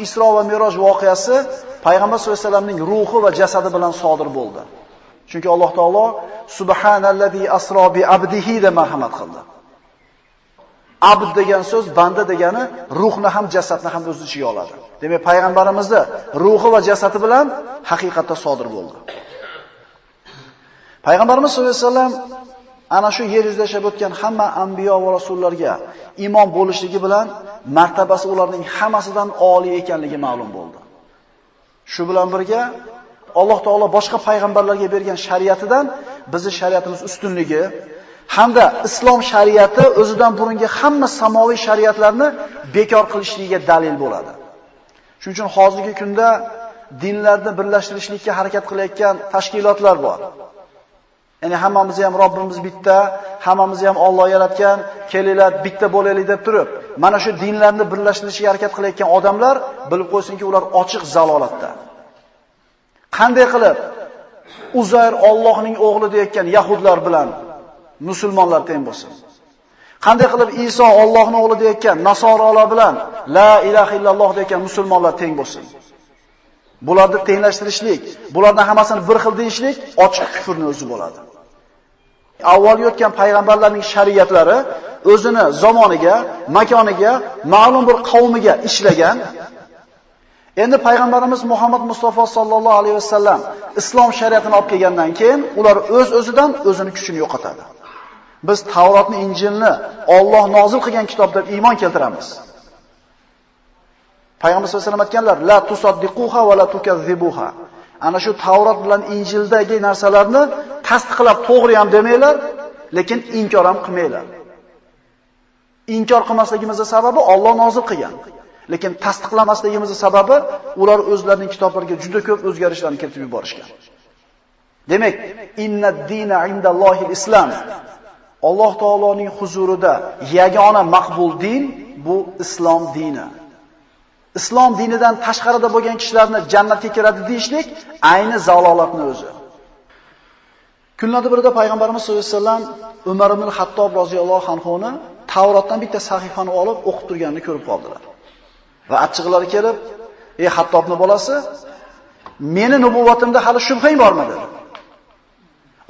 Isro va Miroj voqeasi payg'ambar sollallohu alayhi vasallamning ruhi va jasadi bilan sodir bo'ldi. Chunki Alloh taolo subhanallazi asro bi abdihi deb marhamat qildi. Abd degan so'z banda degani ruhni ham jasadni ham o'z ichiga oladi. Demak, payg'ambarimizni ruhi va jasadi bilan haqiqatda sodir bo'ldi. Payg'ambarimiz sollallohu alayhi vasallam ana shu yer yuzida yashab o'tgan hamma anbiyo va rasullarga imom bo'lishligi bilan martabasi ularning hammasidan oliy ekanligi ma'lum bo'ldi. Shu bilan birga Alloh taolo boshqa payg'ambarlarga bergan shariatidan bizning shariatimiz ustunligi hamda islom shariati o'zidan burungi hamma samoviy shariatlarni bekor qilishligiga dalil bo'ladi. Shuning uchun hozirgi kunda dinlarni birlashtirishlikka harakat qilayotgan tashkilotlar bor. Ya'ni hammamizni ham Robbimiz bitta, hammamizni ham Alloh yaratgan, kelinglar bitta bo'laylik deb turib, mana shu dinlarni birlashtirishga harakat qilayotgan odamlar bilib qo'ysinki, ular ochiq zalolatda. Qanday qilib Uzayr Allohning o'g'li deyotgan yahudlar bilan musulmonlar teng bo'lsin? Qanday qilib Iso Allohning o'g'li deyotgan nasorolar bilan la ilaha illalloh deyotgan musulmonlar teng bo'lsin? Bularni tenglashtirishlik, bularning hammasini bir xil deyishlik ochiq kufrning o'zi bo'ladi. Avval o'tgan payg'ambarlarning shariatlari o'zini zamoniga, makoniga, ma'lum bir qavmiga ishlagan. Endi payg'ambarimiz Muhammad Mustafa sallallohu alayhi vasallam islom shariatini olib kelgandan keyin ular o'z-o'zidan o'zini kuchini yo'qotadi. Biz Tavrotni, Injilni Alloh nozil qilgan kitob deb iymon keltiramiz. Payg'ambar sollallohu alayhi vasallam aytganlar: "La tusaddiquha va la tukazzibuha." Ana shu Tavrot bilan Injildagi narsalarni tasdiqlab to'g'ri ham demanglar, lekin inkor ham qilmanglar. Inkor qilmasligimizning sababi Alloh nozil qilgan. Lekin tasdiqlamasligimizning sababi ular o'zlarining kitoblariga juda ko'p o'zgarishlarni kiritib yuborishgan. Demak, innad-dina indallohil islom. Alloh taoloning huzurida yagona maqbul din bu islom dini. Islom dinidan tashqarida bo'lgan kishilarni jannatga kiradi deyishlik ayni zalolatning o'zi. Kunlardan birida payg'ambarimiz sollallohu alayhi vasallam Umar ibn Xattob roziyallohu anhuni Tavrotdan bitta sahifani olib o'qib turganini ko'rib qoldilar. Va achchig'lari kelib, "Ey Xattobning bolasi, meni nubuvatimda hali shubhang bormi?" dedi.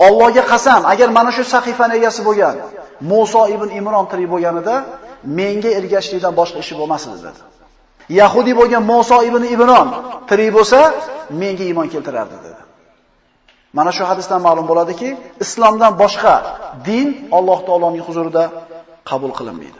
Allohga qasam, agar mana shu sahifaning egasi bo'lgan Musa ibn Imron tirik bo'lganida menga ergashishlikdan boshqa ishi bo'lmas edi dedi. Yahudi bo'lgan Musa ibn Imron tirik bo'lsa, menga iymon keltirardi dedi. Mana shu hadisdan ma'lum bo'ladiki, islomdan boshqa din Alloh taoloning huzurida qabul qilinmaydi.